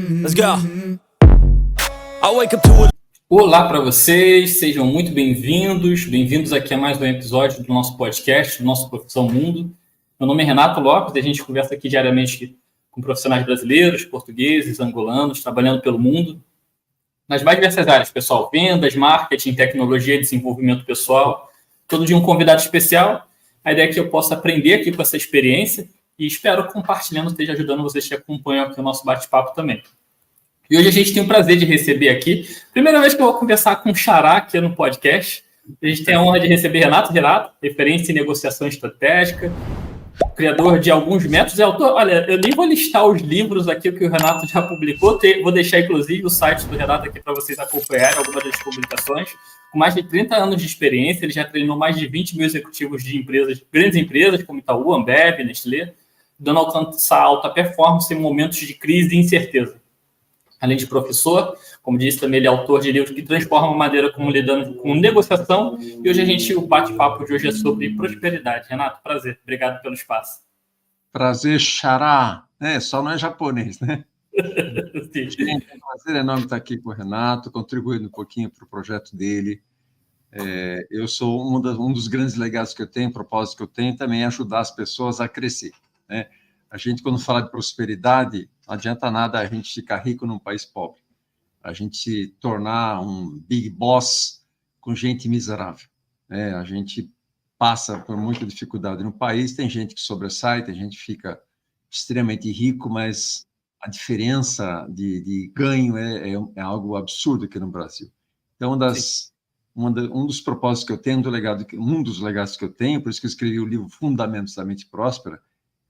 Let's go. I wake up to it. Olá para vocês, sejam muito bem-vindos aqui a mais um episódio do nosso podcast, do nosso Profissão Mundo. Meu nome é Renato Lopes e a gente conversa aqui diariamente com profissionais brasileiros, portugueses, angolanos, trabalhando pelo mundo, nas mais diversas áreas, pessoal, vendas, marketing, tecnologia, desenvolvimento pessoal, todo dia um convidado especial. A ideia é que eu possa aprender aqui com essa experiência e espero compartilhando, esteja ajudando vocês que acompanham aqui o nosso bate-papo também. E hoje a gente tem o prazer de receber aqui, primeira vez que eu vou conversar com o Xará aqui no podcast, a gente tem a honra de receber Renato, referência em negociação estratégica, criador de alguns métodos, autor. Olha, eu nem vou listar os livros aqui que o Renato já publicou, vou deixar inclusive o site do Renato aqui para vocês acompanharem algumas das publicações. Com mais de 30 anos de experiência, ele já treinou mais de 20 mil executivos de empresas, grandes empresas como Itaú, Ambev, Nestlé, dando alcançar alta performance em momentos de crise e incerteza. Além de professor, como disse também, ele é autor de livros que transformam a maneira como lidando com negociação. E hoje o bate-papo de hoje é sobre prosperidade. Renato, prazer. Obrigado pelo espaço. Prazer, Xará. Só não é japonês, né? Gente, é um prazer enorme estar aqui com o Renato, contribuindo um pouquinho para o projeto dele. Eu sou um dos grandes legados que eu tenho, propósito que eu tenho, também é ajudar as pessoas a crescer, né? A gente, quando fala de prosperidade, não adianta nada a gente ficar rico num país pobre. A gente se tornar um big boss com gente miserável, né? A gente passa por muita dificuldade no país, tem gente que sobressai, tem gente que fica extremamente rico, mas a diferença de ganho é algo absurdo aqui no Brasil. Então, um dos propósitos que eu tenho, um dos legados que eu tenho, por isso que eu escrevi o livro Fundamentos da Mente Próspera,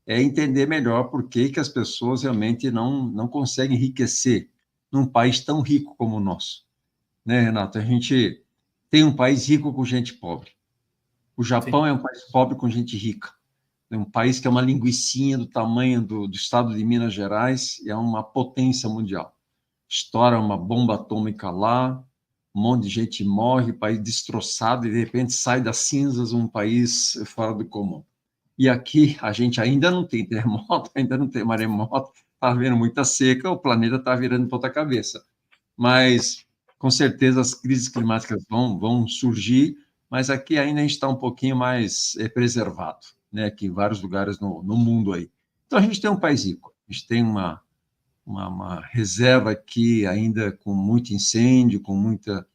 é entender melhor por que as pessoas realmente não conseguem enriquecer num país tão rico como o nosso. Né, Renato? A gente tem um país rico com gente pobre. O Japão Sim. É um país pobre com gente rica. É um país que é uma linguicinha do tamanho do estado de Minas Gerais e é uma potência mundial. Estoura uma bomba atômica lá, um monte de gente morre, país destroçado, e de repente sai das cinzas um país fora do comum. E aqui a gente ainda não tem terremoto, ainda não tem maremoto, está havendo muita seca, o planeta está virando ponta cabeça. Mas, com certeza, as crises climáticas vão surgir, mas aqui ainda a gente está um pouquinho mais preservado, né, que em vários lugares no mundo aí. Então, a gente tem um país rico, a gente tem uma reserva aqui ainda com muito incêndio, com muita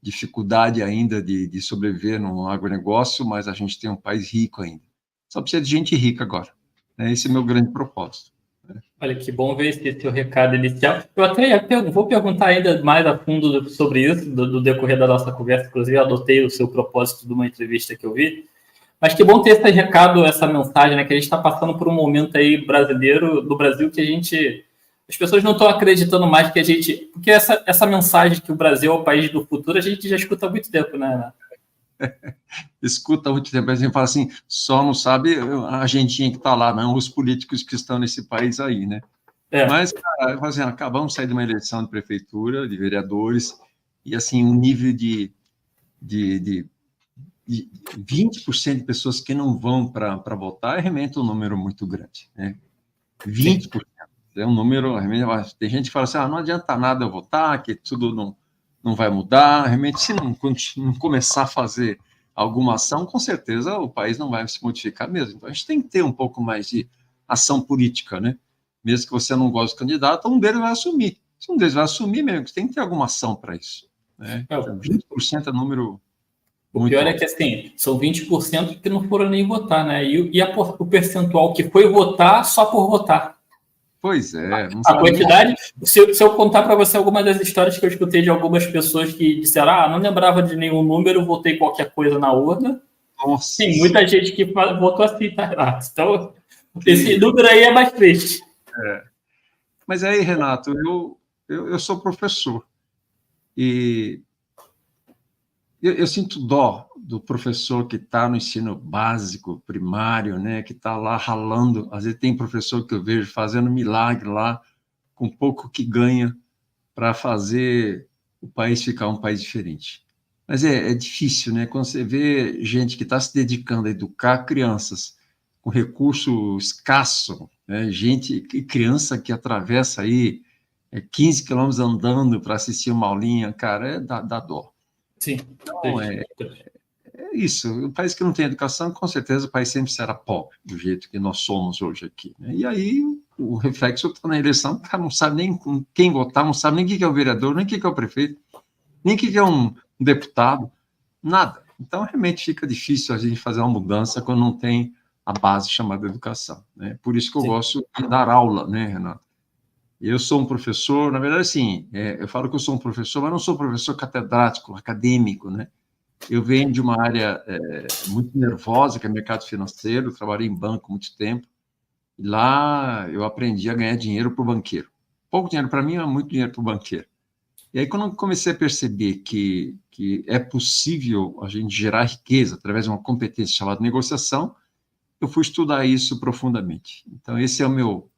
dificuldade ainda de sobreviver no agronegócio, mas a gente tem um país rico ainda. Só precisa de gente rica agora. Esse é o meu grande propósito. Olha, que bom ver esse seu recado inicial. Eu até vou perguntar ainda mais a fundo sobre isso, do decorrer da nossa conversa. Inclusive, eu adotei o seu propósito de uma entrevista que eu vi. Mas que bom ter esse recado, essa mensagem, né? Que a gente está passando por um momento aí do Brasil, que as pessoas não estão acreditando mais que a gente... Porque essa mensagem que o Brasil é o país do futuro, a gente já escuta há muito tempo, né? Escuta há muito tempo, a gente fala assim, só não sabe a agentinha que está lá, não os políticos que estão nesse país aí, né? Mas, cara, eu falo assim, acabamos de sair de uma eleição de prefeitura, de vereadores, e assim, um nível de 20% de pessoas que não vão para votar, realmente um número muito grande, né? 20%. É um número, realmente, tem gente que fala assim, não adianta nada eu votar, que tudo não vai mudar, realmente, se não começar a fazer alguma ação, com certeza o país não vai se modificar mesmo. Então, a gente tem que ter um pouco mais de ação política, né? Mesmo que você não goste do candidato, um deles vai assumir. Se um deles vai assumir, mesmo, você tem que ter alguma ação para isso, né? Então, 20% é número muito pior alto. É que, assim, são 20% que não foram nem votar, né? E o percentual que foi votar só por votar. Pois é. A quantidade, se eu contar para você algumas das histórias que eu escutei de algumas pessoas que disseram, não lembrava de nenhum número, votei qualquer coisa na urna. Nossa. Tem muita gente que votou assim, tá? Então, esse número aí é mais triste. Mas aí, Renato, eu sou professor e eu sinto dó do professor que está no ensino básico, primário, né, que está lá ralando. Às vezes tem professor que eu vejo fazendo milagre lá, com pouco que ganha, para fazer o país ficar um país diferente. Mas é difícil, né? Quando você vê gente que está se dedicando a educar crianças com recurso escasso, né? Criança que atravessa aí 15 quilômetros andando para assistir uma aulinha, cara, dá dó. Sim. Então, é isso. O país que não tem educação, com certeza o país sempre será pobre, do jeito que nós somos hoje aqui, né? E aí o reflexo está na eleição, o cara não sabe nem com quem votar, não sabe nem o que é o vereador, nem o que é o prefeito, nem o que é um deputado, nada. Então, realmente fica difícil a gente fazer uma mudança quando não tem a base chamada educação, né? Por isso que eu gosto de dar aula, né, Renato? Eu sou um professor, na verdade, assim, eu falo que eu sou um professor, mas não sou professor catedrático, acadêmico, né? Eu venho de uma área muito nervosa, que é mercado financeiro, trabalhei em banco há muito tempo, e lá eu aprendi a ganhar dinheiro para o banqueiro. Pouco dinheiro para mim, mas muito dinheiro para o banqueiro. E aí, quando eu comecei a perceber que é possível a gente gerar riqueza através de uma competência chamada negociação, eu fui estudar isso profundamente. Então, esse é o meu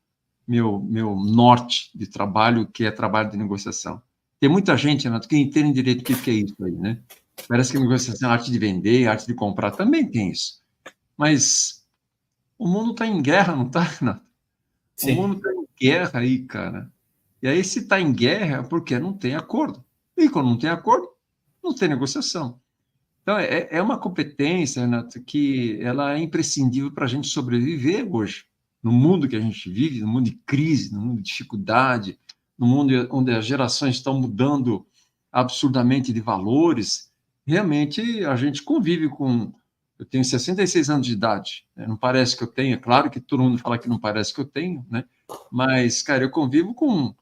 norte de trabalho, que é trabalho de negociação. Tem muita gente, Renato, que não entende direito o que é isso aí, né? Parece que a negociação é a arte de vender, a arte de comprar, também tem isso. Mas o mundo está em guerra, não está, Renato? Sim. O mundo está em guerra aí, cara. E aí, se está em guerra, é porque não tem acordo. E quando não tem acordo, não tem negociação. Então, é uma competência, Renato, que ela é imprescindível para a gente sobreviver hoje. No mundo que a gente vive, no mundo de crise, no mundo de dificuldade, no mundo onde as gerações estão mudando absurdamente de valores, realmente a gente convive com... Eu tenho 66 anos de idade, né? Não parece que eu tenho, é claro que todo mundo fala que não parece que eu tenho, né? Mas, cara, eu convivo com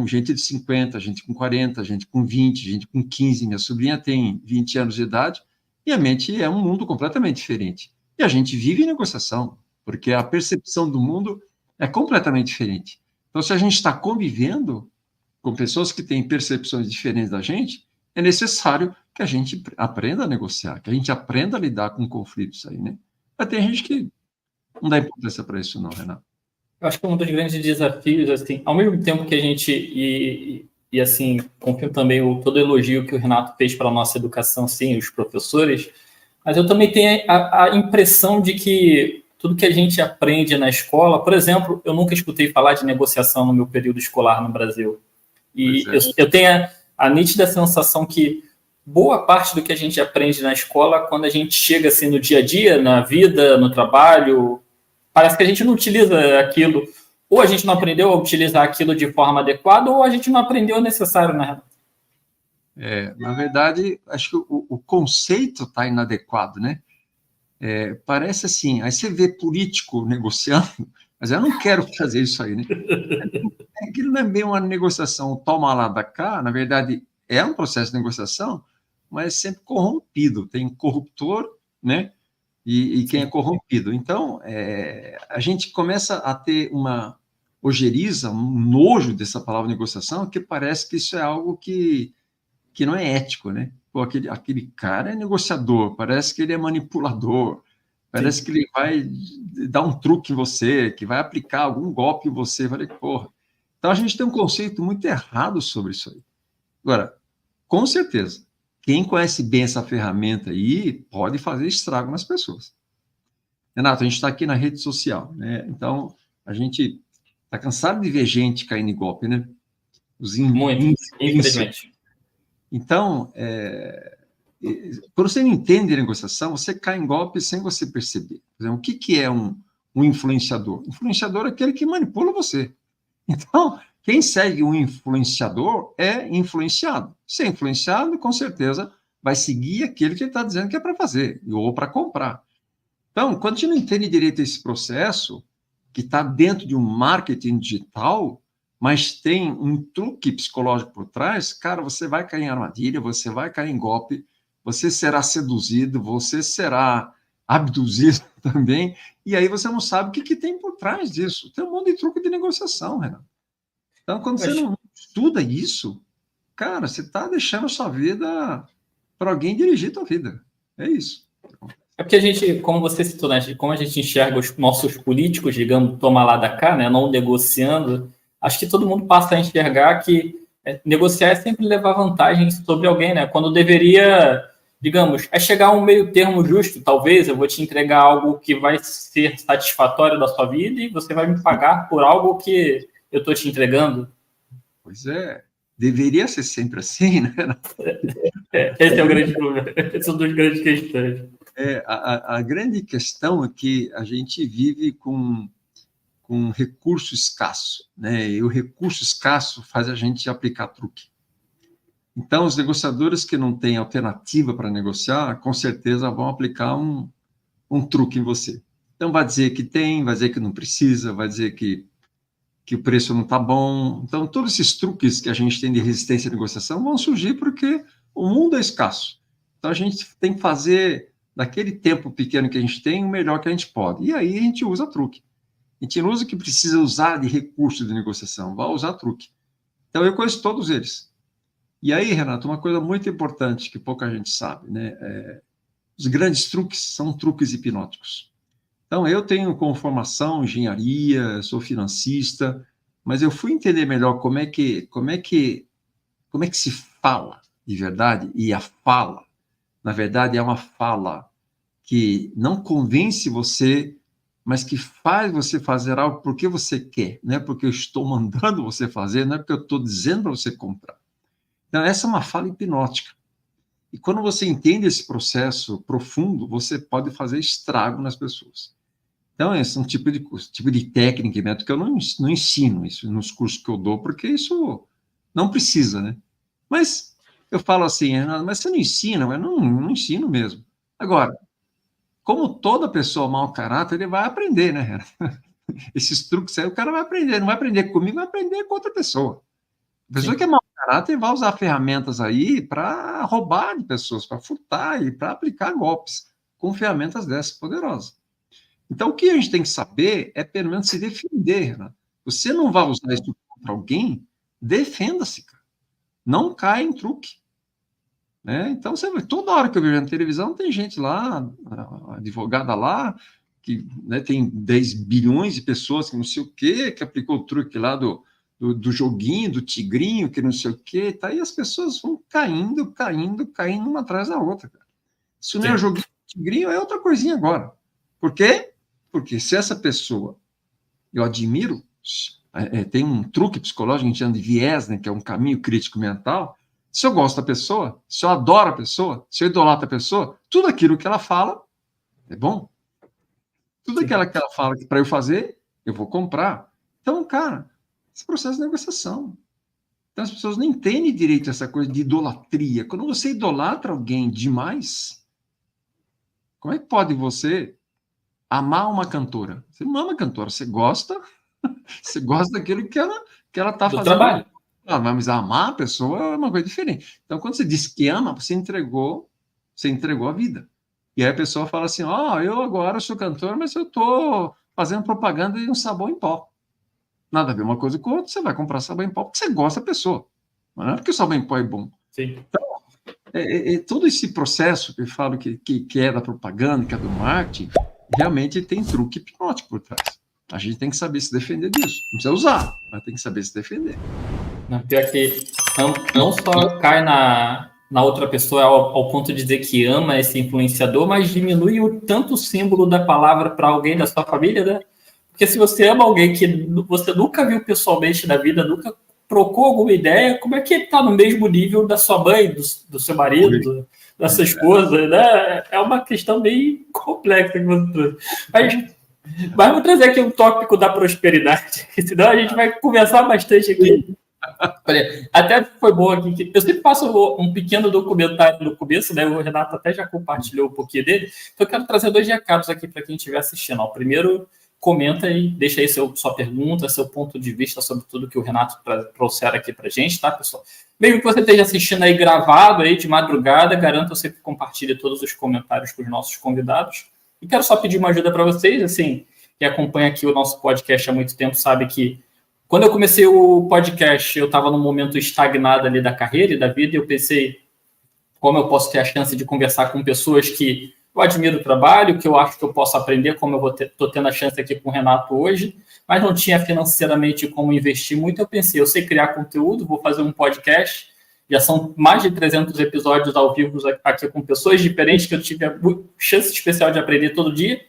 gente de 50, gente com 40, gente com 20, gente com 15. Minha sobrinha tem 20 anos de idade e a mente é um mundo completamente diferente. E a gente vive em negociação, porque a percepção do mundo é completamente diferente. Então, se a gente está convivendo com pessoas que têm percepções diferentes da gente, é necessário que a gente aprenda a negociar, que a gente aprenda a lidar com conflitos aí, né? Mas tem gente que não dá importância para isso não, Renato. Eu acho que um dos grandes desafios, assim, ao mesmo tempo que a gente, assim, confio também todo o elogio que o Renato fez para a nossa educação, sim, os professores, mas eu também tenho a impressão de que tudo que a gente aprende na escola, por exemplo, eu nunca escutei falar de negociação no meu período escolar no Brasil. E eu tenho a nítida sensação que boa parte do que a gente aprende na escola, quando a gente chega assim no dia a dia, na vida, no trabalho, parece que a gente não utiliza aquilo, ou a gente não aprendeu a utilizar aquilo de forma adequada, ou a gente não aprendeu o necessário, né? Na verdade, acho que o conceito está inadequado, né? Parece assim, aí você vê político negociando, mas eu não quero fazer isso aí, né? Aquilo não é bem uma negociação, toma lá da cá, na verdade é um processo de negociação, mas sempre corrompido, tem corruptor, né? E quem é corrompido. Então, a gente começa a ter uma ojeriza, um nojo dessa palavra negociação, que parece que isso é algo que não é ético, né? Pô, aquele cara é negociador, parece que ele é manipulador, parece que ele vai dar um truque em você, que vai aplicar algum golpe em você. Falei, porra. Então, a gente tem um conceito muito errado sobre isso aí. Agora, com certeza, quem conhece bem essa ferramenta aí pode fazer estrago nas pessoas. Renato, a gente está aqui na rede social, né? Então, a gente está cansado de ver gente caindo em golpe, né? Muito, infelizmente. Então, quando você não entende a negociação, você cai em golpe sem você perceber. Por exemplo, o que é um influenciador? Influenciador é aquele que manipula você. Então, quem segue um influenciador é influenciado. Se é influenciado, com certeza vai seguir aquele que ele está dizendo que é para fazer, ou para comprar. Então, quando a gente não entende direito esse processo, que está dentro de um marketing digital, mas tem um truque psicológico por trás, cara, você vai cair em armadilha, você vai cair em golpe, você será seduzido, você será abduzido também, e aí você não sabe o que tem por trás disso. Tem um monte de truque de negociação, Renato. Então, quando você não estuda isso, cara, você está deixando a sua vida para alguém dirigir a sua vida. É isso. É porque a gente, como você citou, né, como a gente enxerga os nossos políticos, digamos, toma lá da cá, né, não negociando, acho que todo mundo passa a enxergar que negociar é sempre levar vantagem sobre alguém, né? Quando deveria, digamos, chegar a um meio termo justo. Talvez eu vou te entregar algo que vai ser satisfatório da sua vida e você vai me pagar por algo que eu estou te entregando. Pois é, deveria ser sempre assim, né? Esse é o grande problema. Esse é um dos grandes questões. A grande questão é que a gente vive com recurso escasso, né? E o recurso escasso faz a gente aplicar truque. Então, os negociadores que não têm alternativa para negociar, com certeza vão aplicar um truque em você. Então, vai dizer que tem, vai dizer que não precisa, vai dizer que o preço não está bom. Então, todos esses truques que a gente tem de resistência à negociação vão surgir porque o mundo é escasso. Então, a gente tem que fazer, daquele tempo pequeno que a gente tem, o melhor que a gente pode. E aí, a gente usa truque. A gente não usa o que precisa usar de recurso de negociação, vai usar truque. Então, eu conheço todos eles. E aí, Renato, uma coisa muito importante que pouca gente sabe, né? Os grandes truques são truques hipnóticos. Então, eu tenho como formação engenharia, sou financista, mas eu fui entender melhor como é que se fala de verdade, e a fala, na verdade, é uma fala que não convence você, mas que faz você fazer algo porque você quer, não é porque eu estou mandando você fazer, não é porque eu estou dizendo para você comprar. Então, essa é uma fala hipnótica. E quando você entende esse processo profundo, você pode fazer estrago nas pessoas. Então, esse é um tipo de técnica e método que eu não ensino isso nos cursos que eu dou, porque isso não precisa, né? Mas eu falo assim, mas você não ensina? Mas não ensino mesmo. Agora, como toda pessoa mau caráter, ele vai aprender, né? Esses truques aí, o cara vai aprender, não vai aprender comigo, vai aprender com outra pessoa. A pessoa que é mau caráter vai usar ferramentas aí para roubar de pessoas, para furtar e para aplicar golpes com ferramentas dessas poderosas. Então, o que a gente tem que saber é, pelo menos, se defender. Né? Você não vai usar isso contra alguém, defenda-se, cara. Não caia em truque. Né? Então, você vê, toda hora que eu vejo na televisão, tem gente lá, advogada lá, que né, tem 10 bilhões de pessoas que não sei o quê, que aplicou o truque lá do joguinho, do tigrinho, que não sei o quê, tá? E as pessoas vão caindo uma atrás da outra. Cara. Se não é o joguinho do tigrinho, é outra coisinha agora. Por quê? Porque se essa pessoa, eu admiro, tem um truque psicológico, a gente chama de viés, né, que é um caminho crítico mental. Se eu gosto da pessoa, se eu adoro a pessoa, se eu idolatro a pessoa, tudo aquilo que ela fala é bom. Tudo aquilo que ela fala que para eu fazer, eu vou comprar. Então, cara, esse processo de negociação. Então, as pessoas não entendem direito essa coisa de idolatria. Quando você idolatra alguém demais, como é que pode você amar uma cantora? Você não ama a cantora, você gosta daquilo que ela está fazendo. Trabalho. Mas amar a pessoa é uma coisa diferente. Então, quando você diz que ama, você entregou a vida. E aí a pessoa fala assim, eu agora sou cantora, mas eu estou fazendo propaganda de um sabão em pó. Nada a ver uma coisa com a outra, você vai comprar sabão em pó porque você gosta da pessoa. Não é porque o sabão em pó é bom. Sim. Então, todo esse processo que eu falo que é da propaganda, que é do marketing, realmente tem truque hipnótico por trás. A gente tem que saber se defender disso. Não precisa usar, mas tem que saber se defender. Pior que não só cai na outra pessoa ao ponto de dizer que ama esse influenciador, mas diminui o tanto símbolo da palavra para alguém da sua família, né? Porque se você ama alguém que você nunca viu pessoalmente na vida, nunca trocou alguma ideia, como é que ele está no mesmo nível da sua mãe, do seu marido, da sua esposa, né? É uma questão bem complexa que você trouxe. Mas vou trazer aqui um tópico da prosperidade, senão a gente vai conversar bastante aqui. Olha, até foi bom aqui. Eu sempre faço um pequeno documentário no começo, né? O Renato até já compartilhou um pouquinho dele. Então, eu quero trazer 2 recados aqui para quem estiver assistindo. O primeiro, comenta e deixa aí sua pergunta, seu ponto de vista sobre tudo que o Renato trouxer aqui para a gente, tá, pessoal? Mesmo que você esteja assistindo aí gravado aí de madrugada, garanto você que compartilhe todos os comentários com os nossos convidados. E quero só pedir uma ajuda para vocês, assim, que acompanha aqui o nosso podcast há muito tempo, sabe que quando eu comecei o podcast, eu estava num momento estagnado ali da carreira e da vida, e eu pensei como eu posso ter a chance de conversar com pessoas que eu admiro o trabalho, que eu acho que eu posso aprender, como eu estou tendo a chance aqui com o Renato hoje, mas não tinha financeiramente como investir muito. Eu pensei, eu sei criar conteúdo, vou fazer um podcast, já são mais de 300 episódios ao vivo aqui com pessoas diferentes, que eu tive a chance especial de aprender todo dia.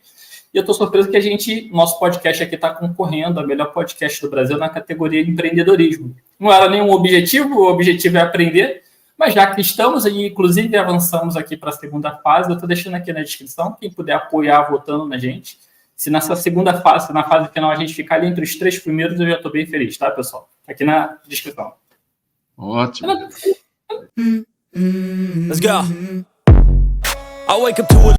E eu estou surpreso que nosso podcast aqui está concorrendo ao melhor podcast do Brasil na categoria de empreendedorismo. não era nenhum objetivo, o objetivo é aprender, mas já que estamos aí, inclusive avançamos aqui para a segunda fase, eu estou deixando aqui na descrição, quem puder apoiar votando na gente. Se nessa segunda fase, na fase final, a gente ficar ali entre os 3 primeiros, eu já estou bem feliz, tá, pessoal? Aqui na descrição. Ótimo. Let's go. I wake up to a